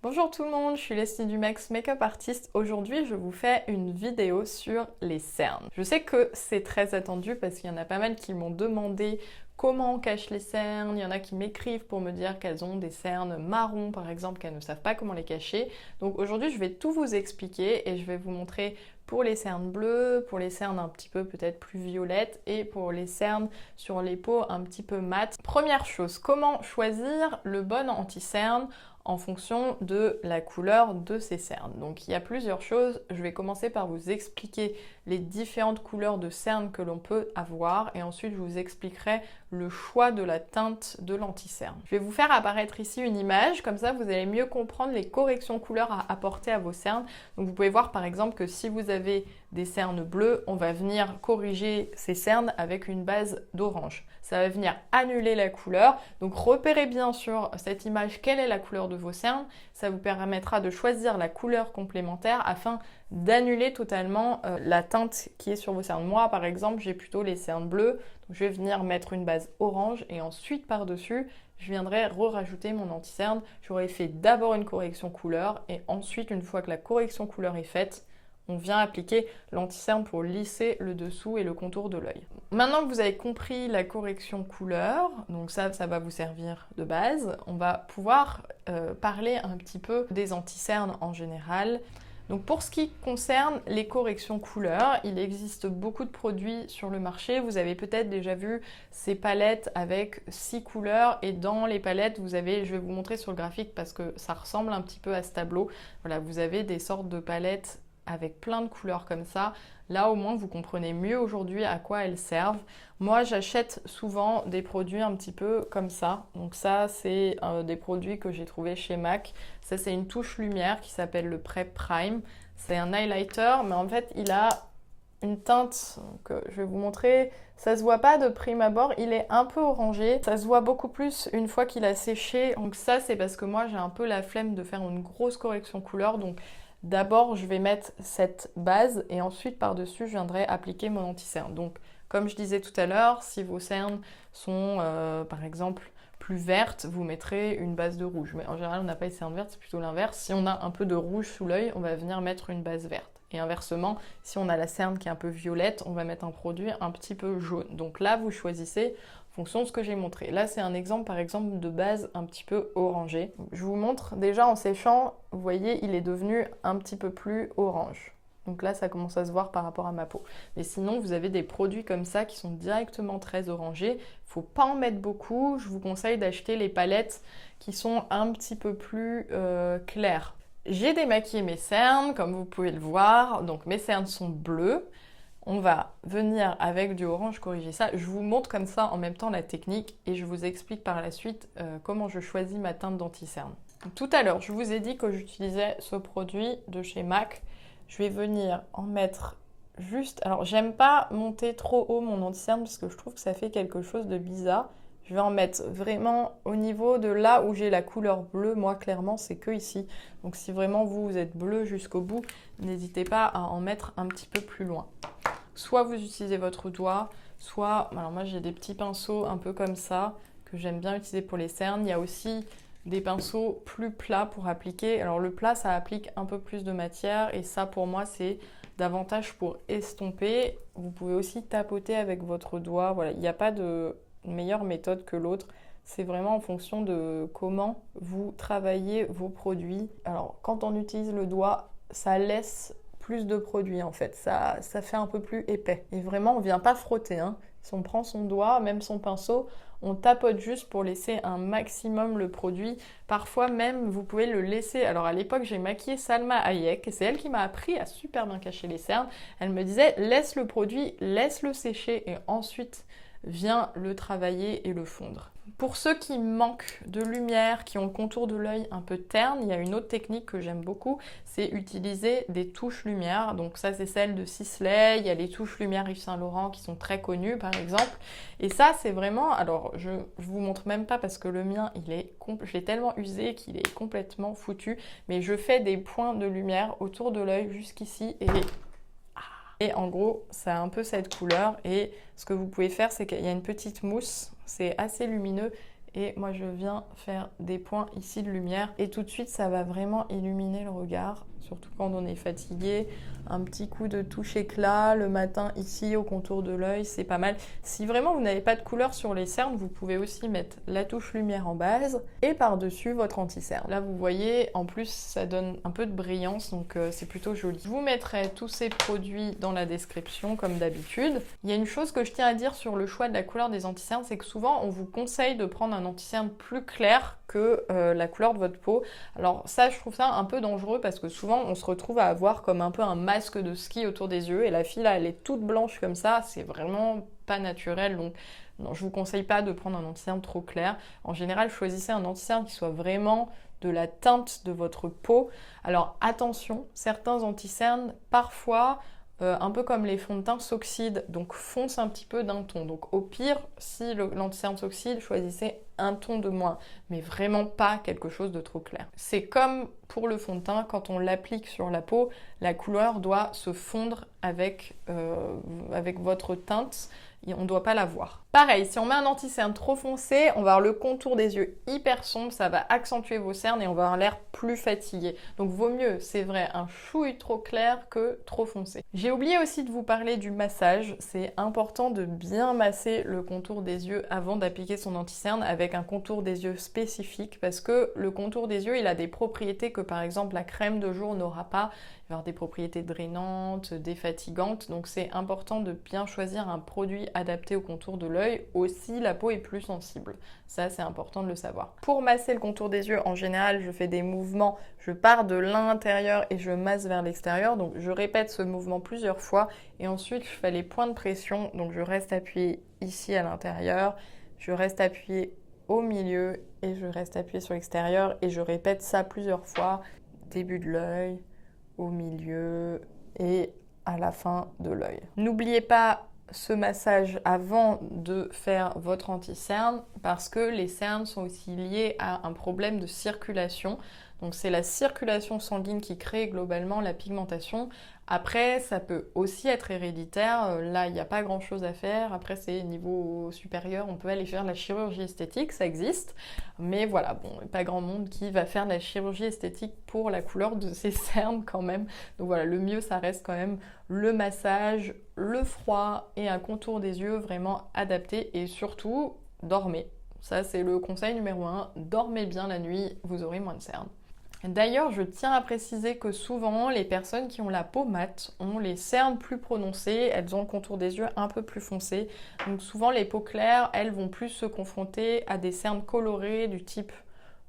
Bonjour tout le monde, je suis Leslie Dumax, make-up artiste. Aujourd'hui, je vous fais une vidéo sur les cernes. Je sais que c'est très attendu parce qu'il y en a pas mal qui m'ont demandé comment on cache les cernes. Il y en a qui m'écrivent pour me dire qu'elles ont des cernes marron par exemple, qu'elles ne savent pas comment les cacher. Donc aujourd'hui, je vais tout vous expliquer et je vais vous montrer pour les cernes bleues, pour les cernes un petit peu peut-être plus violettes et pour les cernes sur les peaux un petit peu mat. Première chose, comment choisir le bon anti-cerne en fonction de la couleur de ces cernes. Donc il y a plusieurs choses. Je vais commencer par vous expliquer les différentes couleurs de cernes que l'on peut avoir et ensuite je vous expliquerai le choix de la teinte de l'anti-cerne. Je vais vous faire apparaître ici une image, comme ça vous allez mieux comprendre les corrections couleurs à apporter à vos cernes. Donc vous pouvez voir par exemple que si vous avez des cernes bleues, on va venir corriger ces cernes avec une base d'orange. Ça va venir annuler la couleur. Donc repérez bien sur cette image quelle est la couleur de vos cernes. Ça vous permettra de choisir la couleur complémentaire afin d'annuler totalement la teinte qui est sur vos cernes. Moi par exemple, j'ai plutôt les cernes bleues. Donc je vais venir mettre une base orange et ensuite par-dessus, je viendrai rajouter mon anti-cerne. J'aurais fait d'abord une correction couleur et ensuite, une fois que la correction couleur est faite, on vient appliquer l'anti-cerne pour lisser le dessous et le contour de l'œil. Maintenant que vous avez compris la correction couleur, donc ça va vous servir de base, on va pouvoir parler un petit peu des anti-cernes en général. Donc pour ce qui concerne les corrections couleurs, il existe beaucoup de produits sur le marché. Vous avez peut-être déjà vu ces palettes avec 6 couleurs et dans les palettes, vous avez, je vais vous montrer sur le graphique parce que ça ressemble un petit peu à ce tableau. Voilà, vous avez des sortes de palettes avec plein de couleurs comme ça. Là, au moins, vous comprenez mieux aujourd'hui à quoi elles servent. Moi, j'achète souvent des produits un petit peu comme ça. Donc ça, c'est des produits que j'ai trouvés chez MAC. Ça, c'est une touche lumière qui s'appelle le Prep Prime. C'est un highlighter, mais en fait, il a une teinte que je vais vous montrer. Ça se voit pas de prime abord, il est un peu orangé. Ça se voit beaucoup plus une fois qu'il a séché. Donc ça, c'est parce que moi, j'ai un peu la flemme de faire une grosse correction couleur. Donc d'abord, je vais mettre cette base et ensuite par-dessus, je viendrai appliquer mon anti-cerne. Donc, comme je disais tout à l'heure, si vos cernes sont par exemple plus vertes, vous mettrez une base de rouge. Mais en général, on n'a pas les cernes vertes, c'est plutôt l'inverse. Si on a un peu de rouge sous l'œil, on va venir mettre une base verte. Et inversement, si on a la cerne qui est un peu violette, on va mettre un produit un petit peu jaune. Donc là, vous choisissez en fonction de ce que j'ai montré. Là, c'est un exemple, par exemple, de base un petit peu orangée. Je vous montre, déjà en séchant, vous voyez, il est devenu un petit peu plus orange. Donc là, ça commence à se voir par rapport à ma peau. Mais sinon, vous avez des produits comme ça qui sont directement très orangés. Il ne faut pas en mettre beaucoup. Je vous conseille d'acheter les palettes qui sont un petit peu plus claires. J'ai démaquillé mes cernes, comme vous pouvez le voir. Donc mes cernes sont bleues. On va venir avec du orange corriger ça. Je vous montre comme ça en même temps la technique et je vous explique par la suite comment je choisis ma teinte d'anti-cerne. Tout à l'heure, je vous ai dit que j'utilisais ce produit de chez MAC. Je vais venir en mettre juste... Alors, j'aime pas monter trop haut mon anti-cerne parce que je trouve que ça fait quelque chose de bizarre. Je vais en mettre vraiment au niveau de là où j'ai la couleur bleue. Moi, clairement, c'est que ici. Donc, si vraiment vous êtes bleu jusqu'au bout, n'hésitez pas à en mettre un petit peu plus loin. Soit vous utilisez votre doigt, soit... Alors moi, j'ai des petits pinceaux un peu comme ça que j'aime bien utiliser pour les cernes. Il y a aussi des pinceaux plus plats pour appliquer. Alors le plat, ça applique un peu plus de matière et ça, pour moi, c'est davantage pour estomper. Vous pouvez aussi tapoter avec votre doigt. Voilà, il n'y a pas de meilleure méthode que l'autre. C'est vraiment en fonction de comment vous travaillez vos produits. Alors, quand on utilise le doigt, ça laisse plus de produit en fait. Ça fait un peu plus épais. Et vraiment, on ne vient pas frotter. Hein. Si on prend son doigt, même son pinceau, on tapote juste pour laisser un maximum le produit. Parfois même, vous pouvez le laisser. Alors à l'époque, j'ai maquillé Salma Hayek et c'est elle qui m'a appris à super bien cacher les cernes. Elle me disait, laisse le produit, laisse-le sécher et ensuite viens le travailler et le fondre. Pour ceux qui manquent de lumière, qui ont le contour de l'œil un peu terne, il y a une autre technique que j'aime beaucoup, c'est utiliser des touches lumière. Donc ça, c'est celle de Sisley, il y a les touches lumière Yves Saint Laurent qui sont très connues par exemple. Et ça, c'est vraiment, alors je vous montre même pas parce que le mien, je l'ai tellement usé qu'il est complètement foutu, mais je fais des points de lumière autour de l'œil jusqu'ici et en gros, ça a un peu cette couleur et ce que vous pouvez faire, c'est qu'il y a une petite mousse, c'est assez lumineux et moi je viens faire des points ici de lumière et tout de suite ça va vraiment illuminer le regard, surtout quand on est fatigué. Un petit coup de touche éclat le matin ici au contour de l'œil, c'est pas mal. Si vraiment vous n'avez pas de couleur sur les cernes, vous pouvez aussi mettre la touche lumière en base et par-dessus votre anti-cerne. Là vous voyez, en plus ça donne un peu de brillance, donc c'est plutôt joli. Je vous mettrai tous ces produits dans la description comme d'habitude. Il y a une chose que je tiens à dire sur le choix de la couleur des anti-cernes, c'est que souvent on vous conseille de prendre un anti-cerne plus clair que la couleur de votre peau. Alors ça, je trouve ça un peu dangereux parce que souvent on se retrouve à avoir comme un peu un masque de ski autour des yeux et la fille là elle est toute blanche comme ça, c'est vraiment pas naturel. Donc non, je vous conseille pas de prendre un anti-cerne trop clair. En général, choisissez un anti-cerne qui soit vraiment de la teinte de votre peau. Alors attention, certains anti-cernes parfois un peu comme les fonds de teint s'oxydent, donc foncent un petit peu d'un ton. Donc au pire, si l'anti-cerne s'oxyde, choisissez un ton de moins, mais vraiment pas quelque chose de trop clair. C'est comme pour le fond de teint, quand on l'applique sur la peau, la couleur doit se fondre avec votre teinte. Et on ne doit pas la voir. Pareil, si on met un anti-cerne trop foncé, on va avoir le contour des yeux hyper sombre, ça va accentuer vos cernes et on va avoir l'air plus fatigué. Donc vaut mieux, c'est vrai, un chouille trop clair que trop foncé. J'ai oublié aussi de vous parler du massage. C'est important de bien masser le contour des yeux avant d'appliquer son anti-cerne avec un contour des yeux spécifique parce que le contour des yeux, il a des propriétés que par exemple la crème de jour n'aura pas. Il va avoir des propriétés drainantes, défatigantes, donc c'est important de bien choisir un produit adapté au contour de l'œil. Aussi, la peau est plus sensible. Ça, c'est important de le savoir. Pour masser le contour des yeux, en général, je fais des mouvements. Je pars de l'intérieur et je masse vers l'extérieur. Donc, je répète ce mouvement plusieurs fois. Et ensuite, je fais les points de pression. Donc, je reste appuyée ici à l'intérieur. Je reste appuyée au milieu et je reste appuyée sur l'extérieur. Et je répète ça plusieurs fois. Début de l'œil, au milieu et à la fin de l'œil. N'oubliez pas ce massage avant de faire votre anti-cerne parce que les cernes sont aussi liées à un problème de circulation. Donc c'est la circulation sanguine qui crée globalement la pigmentation. Après, ça peut aussi être héréditaire. Là, il n'y a pas grand-chose à faire. Après, c'est niveau supérieur. On peut aller faire la chirurgie esthétique, ça existe. Mais voilà, bon, pas grand monde qui va faire de la chirurgie esthétique pour la couleur de ses cernes quand même. Donc voilà, le mieux, ça reste quand même le massage, le froid et un contour des yeux vraiment adapté. Et surtout, dormez. Ça, c'est le conseil numéro 1. Dormez bien la nuit, vous aurez moins de cernes. D'ailleurs, je tiens à préciser que souvent, les personnes qui ont la peau mate ont les cernes plus prononcées, elles ont le contour des yeux un peu plus foncé. Donc souvent, les peaux claires, elles vont plus se confronter à des cernes colorées du type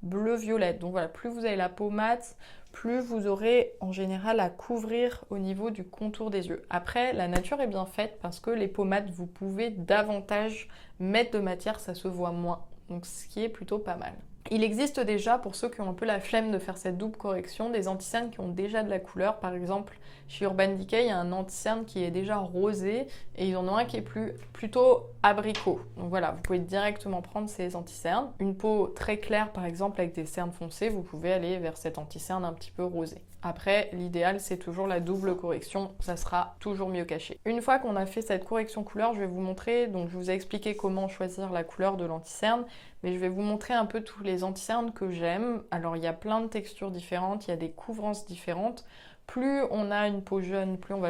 bleu-violette. Donc voilà, plus vous avez la peau mate, plus vous aurez en général à couvrir au niveau du contour des yeux. Après, la nature est bien faite parce que les peaux mates, vous pouvez davantage mettre de matière, ça se voit moins. Donc ce qui est plutôt pas mal. Il existe déjà, pour ceux qui ont un peu la flemme de faire cette double correction, des anti-cernes qui ont déjà de la couleur. Par exemple, chez Urban Decay, il y a un anti-cerne qui est déjà rosé et ils en ont un qui est plutôt abricot. Donc voilà, vous pouvez directement prendre ces anti-cernes. Une peau très claire, par exemple, avec des cernes foncées, vous pouvez aller vers cet anti-cerne un petit peu rosé. Après, l'idéal, c'est toujours la double correction, ça sera toujours mieux caché. Une fois qu'on a fait cette correction couleur, je vais vous montrer, donc je vous ai expliqué comment choisir la couleur de l'anti-cerne, mais je vais vous montrer un peu tous les anti-cernes que j'aime. Alors, il y a plein de textures différentes, il y a des couvrances différentes. Plus on a une peau jeune, plus on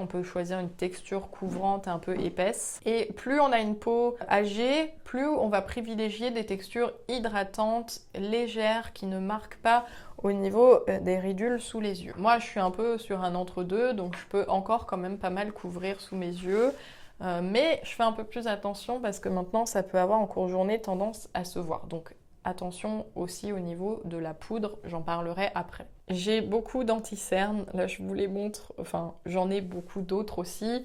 peut choisir une texture couvrante un peu épaisse. Et plus on a une peau âgée, plus on va privilégier des textures hydratantes, légères, qui ne marquent pas au niveau des ridules sous les yeux. Moi, je suis un peu sur un entre-deux, donc je peux encore quand même pas mal couvrir sous mes yeux. Mais je fais un peu plus attention parce que maintenant, ça peut avoir en cours de journée tendance à se voir. Donc, attention aussi au niveau de la poudre, j'en parlerai après. J'ai beaucoup d'anti-cernes, là je vous les montre, enfin j'en ai beaucoup d'autres aussi.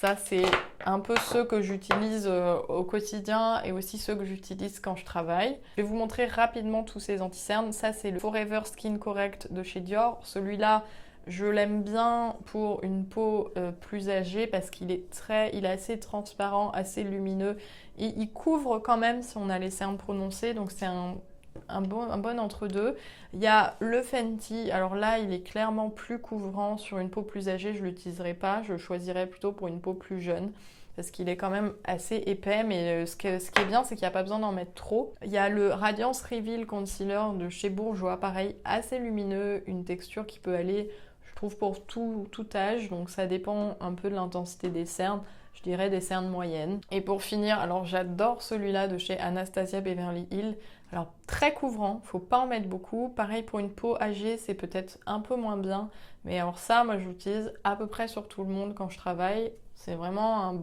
Ça c'est un peu ceux que j'utilise au quotidien et aussi ceux que j'utilise quand je travaille. Je vais vous montrer rapidement tous ces anti-cernes. Ça c'est le Forever Skin Correct de chez Dior. Celui-là, je l'aime bien pour une peau plus âgée parce qu'il est assez transparent, assez lumineux. Il couvre quand même si on a les cernes prononcées, donc c'est un bon entre-deux. Il y a le Fenty, alors là il est clairement plus couvrant sur une peau plus âgée, je ne l'utiliserai pas, je le choisirais plutôt pour une peau plus jeune. parce qu'il est quand même assez épais, mais ce qui est bien, c'est qu'il n'y a pas besoin d'en mettre trop. Il y a le Radiance Reveal Concealer de chez Bourjois, pareil, assez lumineux, une texture qui peut aller, je trouve, pour tout âge, donc ça dépend un peu de l'intensité des cernes. Je dirais des cernes moyennes. Et pour finir, alors j'adore celui-là de chez Anastasia Beverly Hills. Alors très couvrant, faut pas en mettre beaucoup. Pareil pour une peau âgée, c'est peut-être un peu moins bien. Mais alors ça, moi j'utilise à peu près sur tout le monde quand je travaille. C'est vraiment un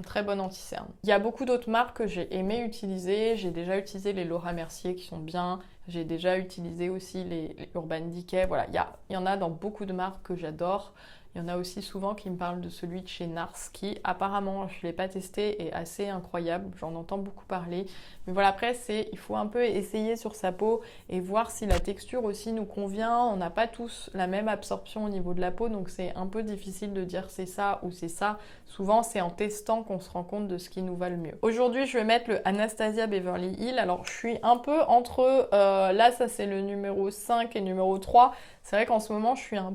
très bon anti-cerne. Il y a beaucoup d'autres marques que j'ai aimé utiliser. J'ai déjà utilisé les Laura Mercier qui sont bien. J'ai déjà utilisé aussi les Urban Decay. Voilà, il y en a dans beaucoup de marques que j'adore. Il y en a aussi souvent qui me parlent de celui de chez Nars qui apparemment, je ne l'ai pas testé, est assez incroyable. J'en entends beaucoup parler. Mais voilà, après, il faut un peu essayer sur sa peau et voir si la texture aussi nous convient. On n'a pas tous la même absorption au niveau de la peau, donc c'est un peu difficile de dire c'est ça ou c'est ça. Souvent, c'est en testant qu'on se rend compte de ce qui nous va le mieux. Aujourd'hui, je vais mettre le Anastasia Beverly Hills. Alors, je suis un peu entre... là, ça c'est le numéro 5 et numéro 3. C'est vrai qu'en ce moment, je suis un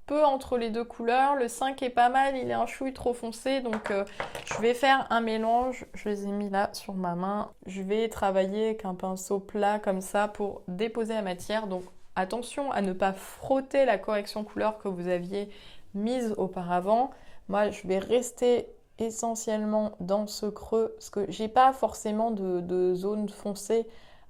peu entre les deux couleurs. Le 5 est pas mal, il est un chouille trop foncé, donc je vais faire un mélange. Je les ai mis là sur ma main. Je vais travailler avec un pinceau plat comme ça pour déposer la matière. Donc attention à ne pas frotter la correction couleur que vous aviez mise auparavant. Moi, je vais rester essentiellement dans ce creux parce que j'ai pas forcément de zone foncée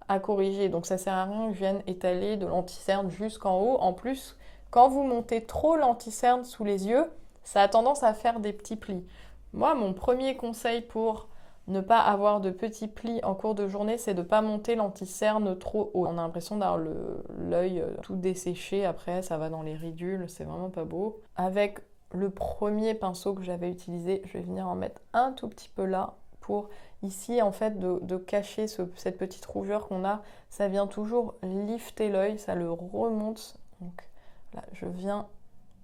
à corriger. Donc ça sert à rien que je vienne étaler de l'anti-cerne jusqu'en haut. En plus, quand vous montez trop l'anti-cerne sous les yeux, ça a tendance à faire des petits plis. Moi, mon premier conseil pour ne pas avoir de petits plis en cours de journée, c'est de ne pas monter l'anti-cerne trop haut. On a l'impression d'avoir l'œil tout desséché, après ça va dans les ridules, c'est vraiment pas beau. Avec le premier pinceau que j'avais utilisé, je vais venir en mettre un tout petit peu là pour ici en fait de cacher cette petite rougeur qu'on a. Ça vient toujours lifter l'œil, ça le remonte. Donc là, je viens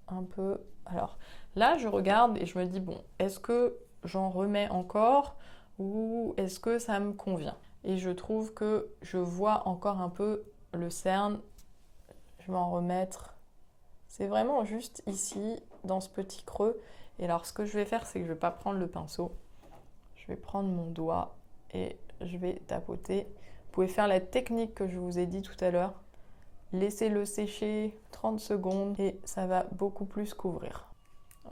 un peu... Alors là, je regarde et je me dis, bon, est-ce que j'en remets encore ou est-ce que ça me convient? Et je trouve que je vois encore un peu le cerne. Je vais en remettre. C'est vraiment juste ici, dans ce petit creux. Et alors, ce que je vais faire, c'est que je ne vais pas prendre le pinceau. Je vais prendre mon doigt et je vais tapoter. Vous pouvez faire la technique que je vous ai dit tout à l'heure. Laissez-le sécher 30 secondes et ça va beaucoup plus couvrir.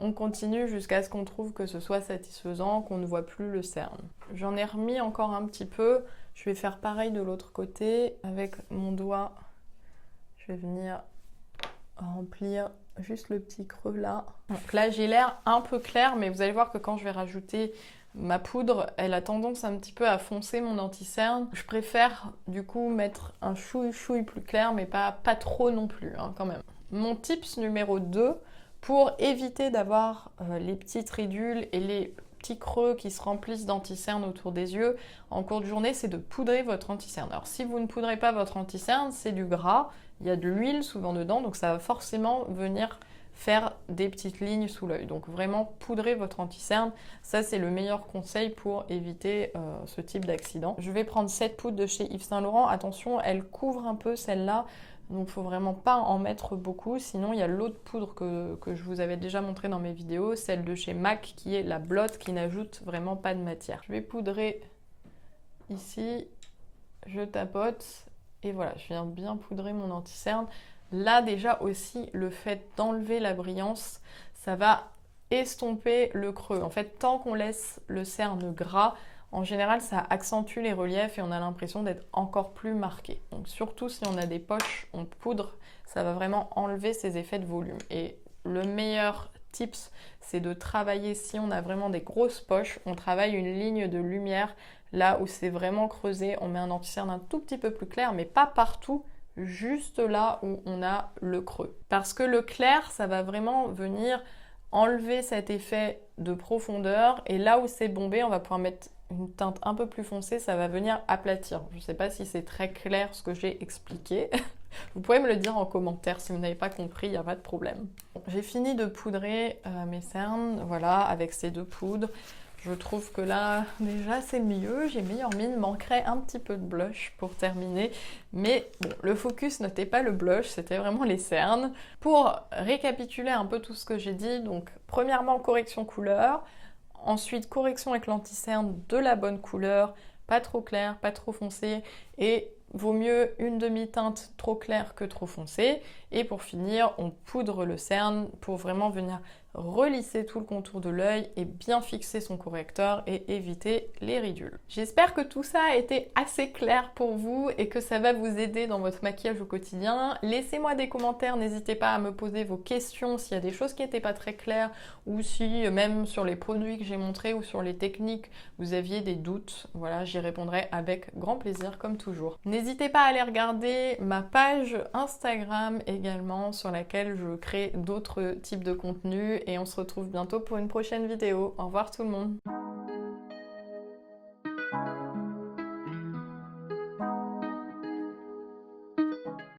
On continue jusqu'à ce qu'on trouve que ce soit satisfaisant, qu'on ne voit plus le cerne. J'en ai remis encore un petit peu. Je vais faire pareil de l'autre côté. Avec mon doigt, je vais venir remplir juste le petit creux là. Donc là, j'ai l'air un peu clair, mais vous allez voir que quand je vais rajouter ma poudre, elle a tendance un petit peu à foncer mon anti-cerne. Je préfère du coup mettre un chouille plus clair, mais pas trop non plus, hein, quand même. Mon tips numéro 2, pour éviter d'avoir les petites ridules et les petits creux qui se remplissent d'anti-cerne autour des yeux en cours de journée, c'est de poudrer votre anti-cerne. Alors si vous ne poudrez pas votre anti-cerne, c'est du gras, il y a de l'huile souvent dedans, donc ça va forcément venir faire des petites lignes sous l'œil. Donc vraiment poudrer votre anti-cerne, ça c'est le meilleur conseil pour éviter ce type d'accident. Je vais prendre cette poudre de chez Yves Saint Laurent. Attention, elle couvre un peu celle-là, donc il ne faut vraiment pas en mettre beaucoup. Sinon il y a l'autre poudre que je vous avais déjà montré dans mes vidéos, celle de chez MAC qui est la Blot, qui n'ajoute vraiment pas de matière. Je vais poudrer ici, je tapote et voilà, je viens bien poudrer mon anti-cerne. Là déjà aussi, le fait d'enlever la brillance, ça va estomper le creux. En fait, tant qu'on laisse le cerne gras, en général, ça accentue les reliefs et on a l'impression d'être encore plus marqué. Donc surtout si on a des poches, on poudre, ça va vraiment enlever ces effets de volume. Et le meilleur tips, c'est de travailler, si on a vraiment des grosses poches, on travaille une ligne de lumière. Là où c'est vraiment creusé, on met un anti-cerne un tout petit peu plus clair, mais pas partout, juste là où on a le creux. Parce que le clair, ça va vraiment venir enlever cet effet de profondeur et là où c'est bombé, on va pouvoir mettre une teinte un peu plus foncée, ça va venir aplatir. Je ne sais pas si c'est très clair ce que j'ai expliqué. Vous pouvez me le dire en commentaire si vous n'avez pas compris, il n'y a pas de problème. J'ai fini de poudrer mes cernes, voilà, avec ces deux poudres. Je trouve que là, déjà, c'est mieux. J'ai meilleure mine. Manquerait un petit peu de blush pour terminer. Mais bon, le focus n'était pas le blush, c'était vraiment les cernes. Pour récapituler un peu tout ce que j'ai dit, donc premièrement, correction couleur. Ensuite, correction avec l'anti-cerne de la bonne couleur, pas trop clair, pas trop foncé, et vaut mieux une demi-teinte trop claire que trop foncée. Et pour finir, on poudre le cerne pour vraiment venir relisser tout le contour de l'œil et bien fixer son correcteur et éviter les ridules. J'espère que tout ça a été assez clair pour vous et que ça va vous aider dans votre maquillage au quotidien. Laissez-moi des commentaires, n'hésitez pas à me poser vos questions s'il y a des choses qui n'étaient pas très claires ou si même sur les produits que j'ai montrés ou sur les techniques vous aviez des doutes. Voilà, j'y répondrai avec grand plaisir comme toujours. N'hésitez pas à aller regarder ma page Instagram également sur laquelle je crée d'autres types de contenus et on se retrouve bientôt pour une prochaine vidéo. Au revoir tout le monde.